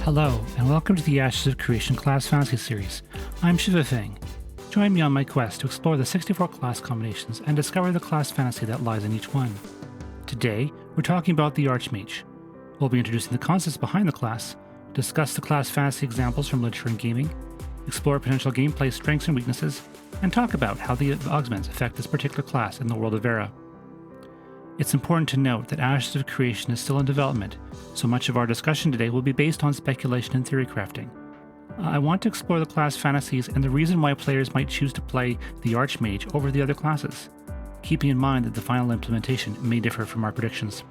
Hello, and welcome to the Ashes of Creation Class Fantasy Series. I'm Shiva. Join me on my quest to explore the 64 class combinations and discover the class fantasy that lies in each one. Today, we're talking about the Archmage. We'll be introducing the concepts behind the class, discuss the class fantasy examples from literature and gaming, explore potential gameplay strengths and weaknesses, and talk about how the augments affect this particular class in the world of Vera. It's important to note that Ashes of Creation is still in development, so much of our discussion today will be based on speculation and theory crafting. I want to explore the class fantasies and the reason why players might choose to play the Archmage over the other classes, keeping in mind that the final implementation may differ from our predictions.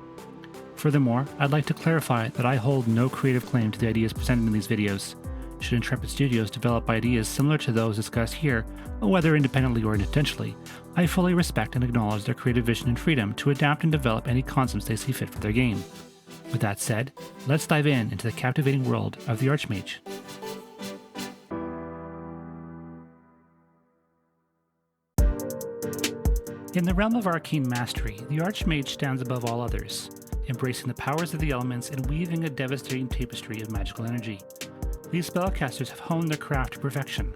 Furthermore, I'd like to clarify that I hold no creative claim to the ideas presented in these videos. Should Intrepid Studios develop ideas similar to those discussed here, whether independently or intentionally, I fully respect and acknowledge their creative vision and freedom to adapt and develop any concepts they see fit for their game. With that said, let's dive into the captivating world of the Archmage. In the realm of arcane mastery, the Archmage stands above all others, embracing the powers of the elements and weaving a devastating tapestry of magical energy. These spellcasters have honed their craft to perfection.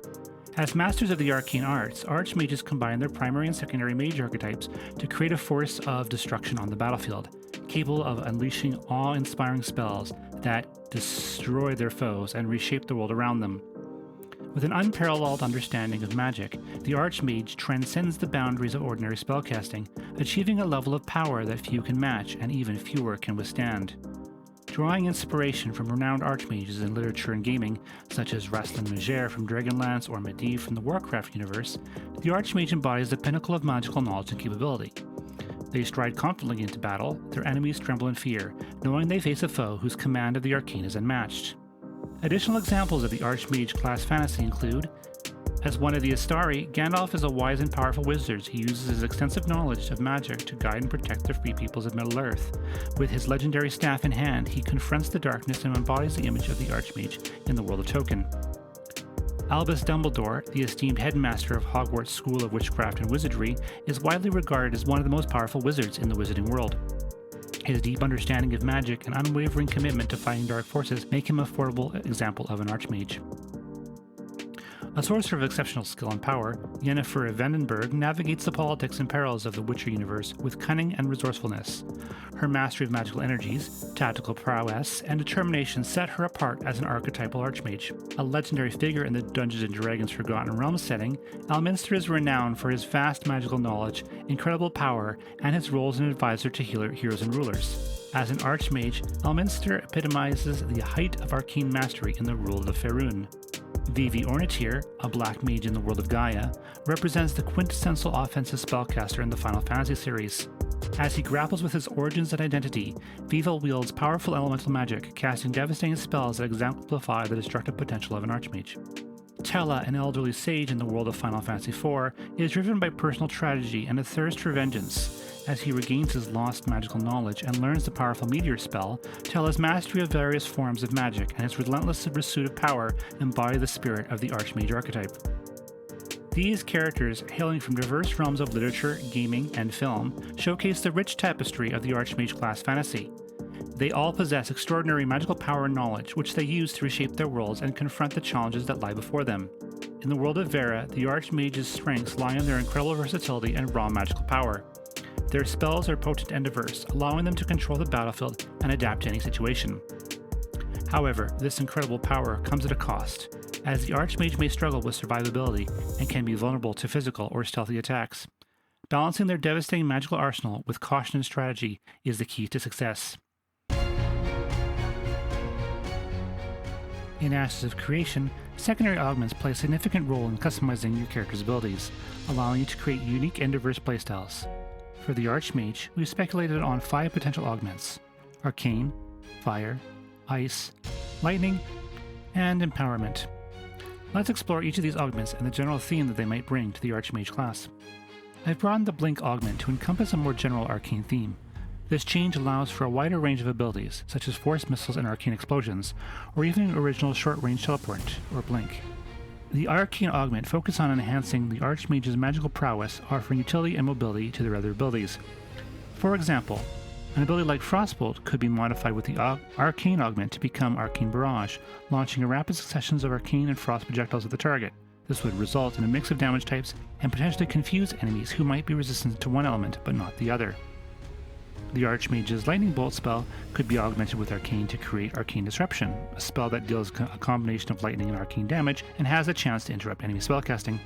As masters of the arcane arts, Archmages combine their primary and secondary mage archetypes to create a force of destruction on the battlefield, capable of unleashing awe-inspiring spells that destroy their foes and reshape the world around them. With an unparalleled understanding of magic, the Archmage transcends the boundaries of ordinary spellcasting, achieving a level of power that few can match and even fewer can withstand. Drawing inspiration from renowned Archmages in literature and gaming, such as Rastlin Mager from Dragonlance or Medivh from the Warcraft universe, the Archmage embodies the pinnacle of magical knowledge and capability. They stride confidently into battle, their enemies tremble in fear, knowing they face a foe whose command of the arcane is unmatched. Additional examples of the Archmage class fantasy include, as one of the Astari, Gandalf is a wise and powerful wizard who uses his extensive knowledge of magic to guide and protect the free peoples of Middle-earth. With his legendary staff in hand, he confronts the darkness and embodies the image of the Archmage in the world of Tolkien. Albus Dumbledore, the esteemed headmaster of Hogwarts School of Witchcraft and Wizardry, is widely regarded as one of the most powerful wizards in the wizarding world. His deep understanding of magic and unwavering commitment to fighting dark forces make him a formidable example of an Archmage. A sorcerer of exceptional skill and power, Yennefer of Vandenberg navigates the politics and perils of the Witcher universe with cunning and resourcefulness. Her mastery of magical energies, tactical prowess, and determination set her apart as an archetypal Archmage. A legendary figure in the Dungeons & Dragons Forgotten Realms setting, Elminster is renowned for his vast magical knowledge, incredible power, and his role as an advisor to heroes and rulers. As an Archmage, Elminster epitomizes the height of arcane mastery in the rule of the Faerun. Vivi Ornithir, a black mage in the world of Gaia, represents the quintessential offensive spellcaster in the Final Fantasy series. As he grapples with his origins and identity, Vivi wields powerful elemental magic, casting devastating spells that exemplify the destructive potential of an Archmage. Tella, an elderly sage in the world of Final Fantasy IV, is driven by personal tragedy and a thirst for vengeance. As he regains his lost magical knowledge and learns the powerful meteor spell, Tella's mastery of various forms of magic and his relentless pursuit of power embody the spirit of the Archmage archetype. These characters, hailing from diverse realms of literature, gaming, and film, showcase the rich tapestry of the Archmage class fantasy. They all possess extraordinary magical power and knowledge, which they use to reshape their worlds and confront the challenges that lie before them. In the world of Vera, the Archmage's strengths lie in their incredible versatility and raw magical power. Their spells are potent and diverse, allowing them to control the battlefield and adapt to any situation. However, this incredible power comes at a cost, as the Archmage may struggle with survivability and can be vulnerable to physical or stealthy attacks. Balancing their devastating magical arsenal with caution and strategy is the key to success. In Ashes of Creation, secondary augments play a significant role in customizing your character's abilities, allowing you to create unique and diverse playstyles. For the Archmage, we've speculated on 5 potential augments: Arcane, Fire, Ice, Lightning, and Empowerment. Let's explore each of these augments and the general theme that they might bring to the Archmage class. I've broadened the Blink augment to encompass a more general arcane theme. This change allows for a wider range of abilities, such as Force Missiles and Arcane Explosions, or even original Short-Range Teleport, or Blink. The Arcane Augment focuses on enhancing the Archmage's magical prowess, offering utility and mobility to their other abilities. For example, An ability like Frostbolt could be modified with the Arcane Augment to become Arcane Barrage, launching a rapid succession of arcane and frost projectiles at the target. This would result in a mix of damage types and potentially confuse enemies who might be resistant to one element but not the other. The Archmage's Lightning Bolt spell could be augmented with Arcane to create Arcane Disruption, a spell that deals a combination of lightning and arcane damage and has a chance to interrupt enemy spellcasting.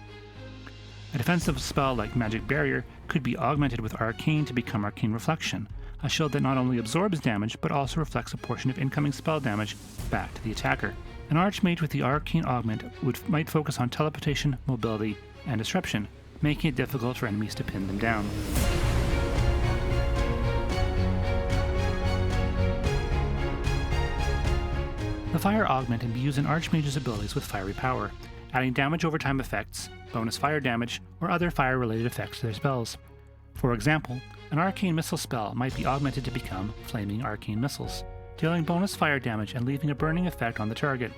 A defensive spell like Magic Barrier could be augmented with Arcane to become Arcane Reflection, a shield that not only absorbs damage but also reflects a portion of incoming spell damage back to the attacker. An Archmage with the Arcane Augment might focus on teleportation, mobility, and disruption, making it difficult for enemies to pin them down. The Fire Augment imbues an Archmage's abilities with fiery power, adding damage over time effects, bonus fire damage, or other fire-related effects to their spells. For example, an Arcane Missile spell might be augmented to become Flaming Arcane Missiles, dealing bonus fire damage and leaving a burning effect on the target.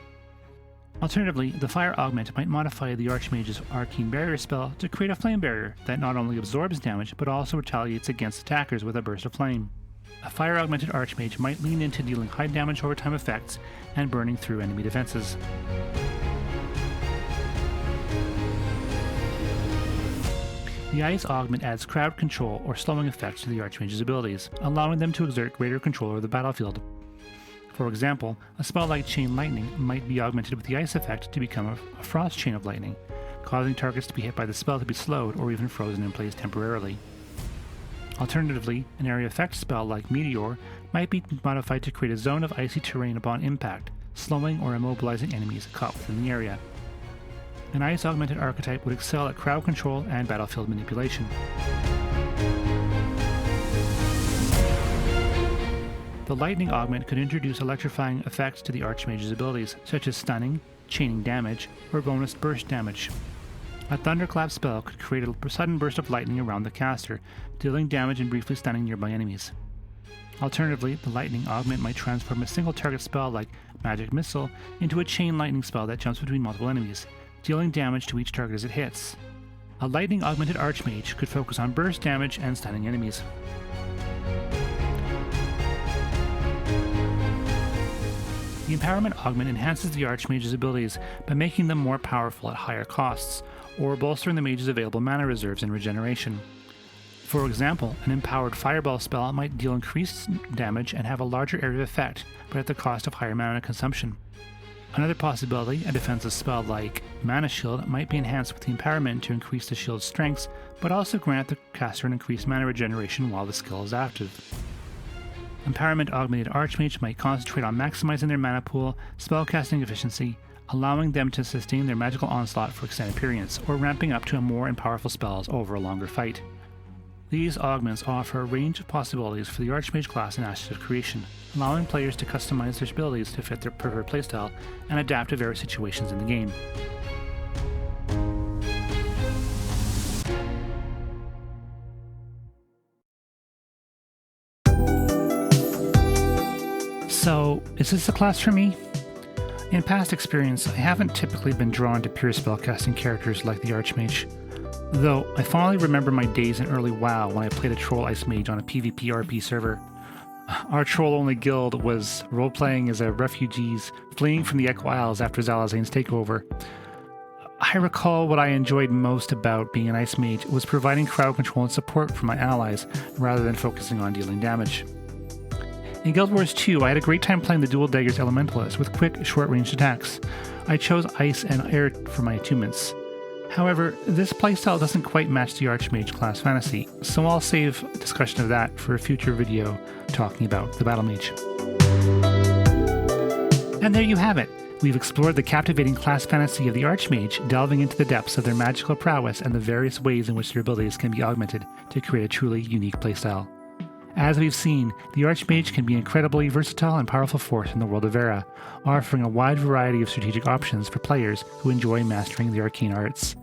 Alternatively, the Fire Augment might modify the Archmage's Arcane Barrier spell to create a flame barrier that not only absorbs damage but also retaliates against attackers with a burst of flame. A fire-augmented Archmage might lean into dealing high damage over time effects and burning through enemy defenses. The Ice Augment adds crowd control or slowing effects to the Archmage's abilities, allowing them to exert greater control over the battlefield. For example, a spell like Chain Lightning might be augmented with the Ice effect to become a Frost Chain of Lightning, causing targets to be hit by the spell to be slowed or even frozen in place temporarily. Alternatively, an area effect spell like Meteor might be modified to create a zone of icy terrain upon impact, slowing or immobilizing enemies caught within the area. An Ice-augmented archetype would excel at crowd control and battlefield manipulation. The Lightning Augment could introduce electrifying effects to the Archmage's abilities, such as stunning, chaining damage, or bonus burst damage. A Thunderclap spell could create a sudden burst of lightning around the caster, dealing damage and briefly stunning nearby enemies. Alternatively, the Lightning Augment might transform a single target spell like Magic Missile into a Chain Lightning spell that jumps between multiple enemies, dealing damage to each target as it hits. A Lightning Augmented Archmage could focus on burst damage and stunning enemies. The Empowerment Augment enhances the Archmage's abilities by making them more powerful at higher costs, or bolstering the mage's available mana reserves and regeneration. For example, an Empowered Fireball spell might deal increased damage and have a larger area of effect, but at the cost of higher mana consumption. Another possibility, a defensive spell like Mana Shield, might be enhanced with the empowerment to increase the shield's strengths, but also grant the caster an increased mana regeneration while the skill is active. Empowerment Augmented Archmage might concentrate on maximizing their mana pool, spellcasting efficiency, allowing them to sustain their magical onslaught for extended periods, or ramping up to more and powerful spells over a longer fight. These augments offer a range of possibilities for the Archmage class in Ashes of Creation, allowing players to customize their abilities to fit their preferred playstyle and adapt to various situations in the game. So, is this a class for me? In past experience, I haven't typically been drawn to pure spellcasting characters like the Archmage, though I fondly remember my days in early WoW when I played a Troll Ice Mage on a PvP RP server. Our troll-only guild was role-playing as refugees fleeing from the Echo Isles after Zalazane's takeover. I recall what I enjoyed most about being an Ice Mage was providing crowd control and support for my allies, rather than focusing on dealing damage. In Guild Wars 2, I had a great time playing the Dual Daggers Elementalist with quick, short-ranged attacks. I chose Ice and Air for my attunements. However, this playstyle doesn't quite match the Archmage class fantasy, so I'll save discussion of that for a future video talking about the Battle Mage. And there you have it! We've explored the captivating class fantasy of the Archmage, delving into the depths of their magical prowess and the various ways in which their abilities can be augmented to create a truly unique playstyle. As we've seen, the Archmage can be an incredibly versatile and powerful force in the world of Vera, offering a wide variety of strategic options for players who enjoy mastering the arcane arts.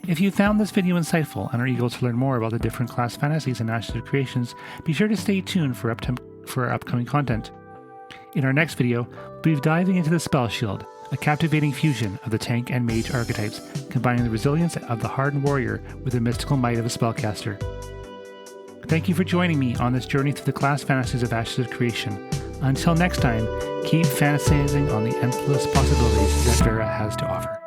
If you found this video insightful and are eager to learn more about the different class fantasies and Ashes of Creations, be sure to stay tuned for our upcoming content. In our next video, we'll be diving into the Spell Shield, a captivating fusion of the tank and mage archetypes, combining the resilience of the hardened warrior with the mystical might of a spellcaster. Thank you for joining me on this journey through the class fantasies of Ashes of Creation. Until next time, keep fantasizing on the endless possibilities that Vera has to offer.